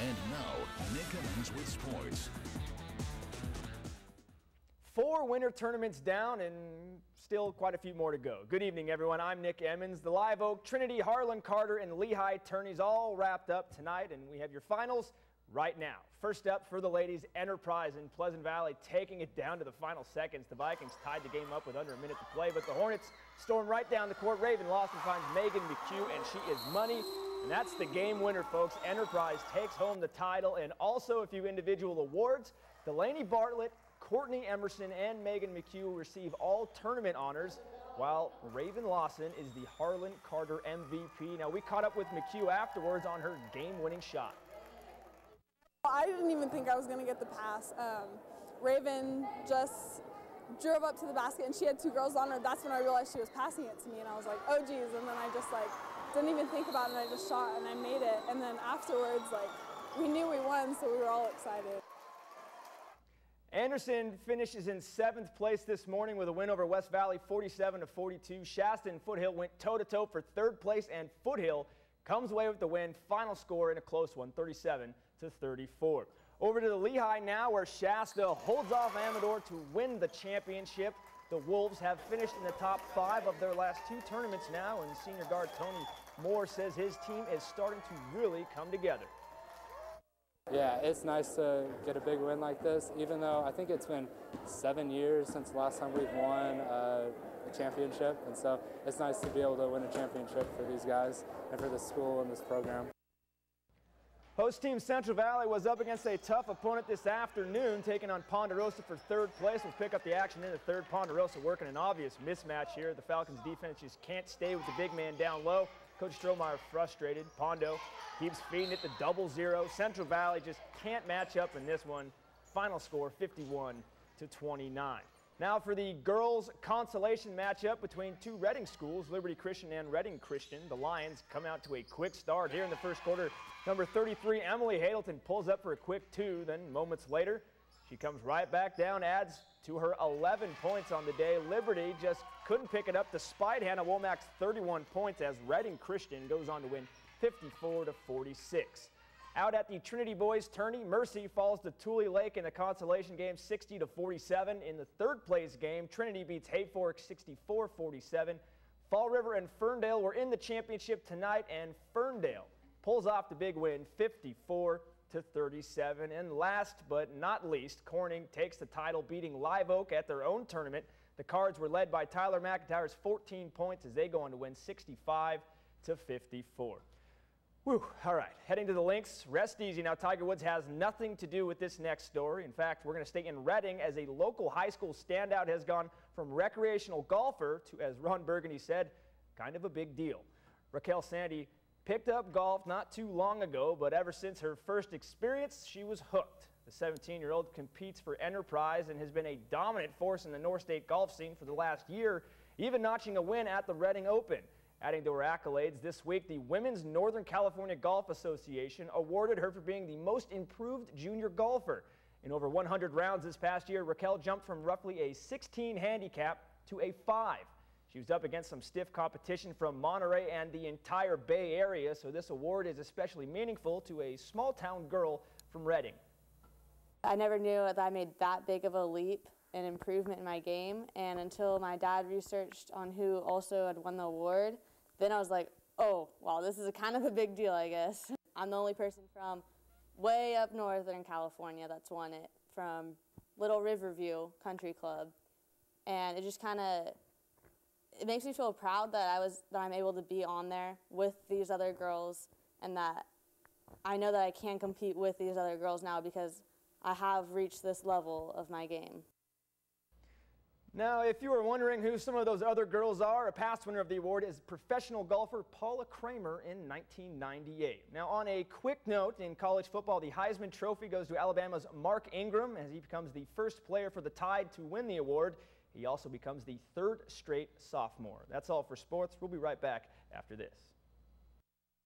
And now, Nick Emmons with sports. 4 winter tournaments down and still quite a few more to go. Good evening, everyone. I'm Nick Emmons. The Live Oak, Trinity, Harlan Carter, and Lehigh tourneys all wrapped up tonight, and we have your finals right now. First up for the ladies, Enterprise in Pleasant Valley taking it down to the final seconds. The Vikings tied the game up with under a minute to play, but the Hornets storm right down the court. Raven Lawson finds Megan McHugh, and she is money. And that's the game winner, folks. Enterprise takes home the title and also a few individual awards. Delaney Bartlett, Courtney Emerson, and Megan McHugh receive all tournament honors, while Raven Lawson is the Harlan Carter MVP. Now, we caught up with McHugh afterwards on her game-winning shot. I didn't even think I was going to get the pass. Raven just drove up to the basket, and she had 2 girls on her. That's when I realized she was passing it to me, and I was like, oh, geez. And then I just, didn't even think about it, and I just shot, and I made it. And then afterwards, we knew we won, so we were all excited. Anderson finishes in 7th place this morning with a win over West Valley 47-42. Shasta and Foothill went toe-to-toe for 3rd place, and Foothill comes away with the win. Final score in a close one, 37-34. Over to the Lehigh now, where Shasta holds off Amador to win the championship. The Wolves have finished in the top 5 of their last 2 tournaments now, and senior guard Tony Moore says his team is starting to really come together. Yeah, it's nice to get a big win like this, even though I think it's been 7 years since the last time we've won a championship, and so it's nice to be able to win a championship for these guys and for the school and this program. Host team Central Valley was up against a tough opponent this afternoon, taking on Ponderosa for 3rd place. We'll pick up the action in the 3rd. Ponderosa working an obvious mismatch here. The Falcons defense just can't stay with the big man down low. Coach Strohmeyer frustrated. Pondo keeps feeding it to 0-0. Central Valley just can't match up in this one. Final score 51-29. Now for the girls' consolation matchup between 2 Reading schools, Liberty Christian and Reading Christian. The Lions come out to a quick start here in the first quarter. Number 33, Emily Hadelton, pulls up for a quick 2. Then moments later, she comes right back down, adds to her 11 points on the day. Liberty just couldn't pick it up despite Hannah Womack's 31 points as Reading Christian goes on to win 54-46. Out at the Trinity boys tourney, Mercy falls to Tule Lake in the consolation game 60-47. In the 3rd place game, Trinity beats Hayfork 64-47. Fall River and Ferndale were in the championship tonight, and Ferndale pulls off the big win 54-37. And last but not least, Corning takes the title, beating Live Oak at their own tournament. The Cards were led by Tyler McIntyre's 14 points as they go on to win 65-54. Whew, all right, heading to the links. Rest easy now. Tiger Woods has nothing to do with this next story. In fact, we're going to stay in Reading as a local high school standout has gone from recreational golfer to, as Ron Burgundy said, kind of a big deal. Raquel Sandy picked up golf not too long ago, but ever since her first experience, she was hooked. The 17-year-old competes for Enterprise and has been a dominant force in the North State golf scene for the last year, even notching a win at the Reading Open. Adding to her accolades, this week the Women's Northern California Golf Association awarded her for being the most improved junior golfer. In over 100 rounds this past year, Raquel jumped from roughly a 16 handicap to a 5. She was up against some stiff competition from Monterey and the entire Bay Area, so this award is especially meaningful to a small-town girl from Reading. I never knew that I made that big of a leap and improvement in my game, and until my dad researched on who also had won the award, then I was like, oh, wow, this is a kind of a big deal, I guess. I'm the only person from way up northern California that's won it, from Little Riverview Country Club, and it just kind of, it makes me feel proud that I'm able to be on there with these other girls, and that I know that I can compete with these other girls now because I have reached this level of my game. Now, if you were wondering who some of those other girls are, a past winner of the award is professional golfer Paula Kramer in 1998. Now, on a quick note, in college football, the Heisman Trophy goes to Alabama's Mark Ingram as he becomes the first player for the Tide to win the award. He also becomes the 3rd straight sophomore. That's all for sports. We'll be right back after this.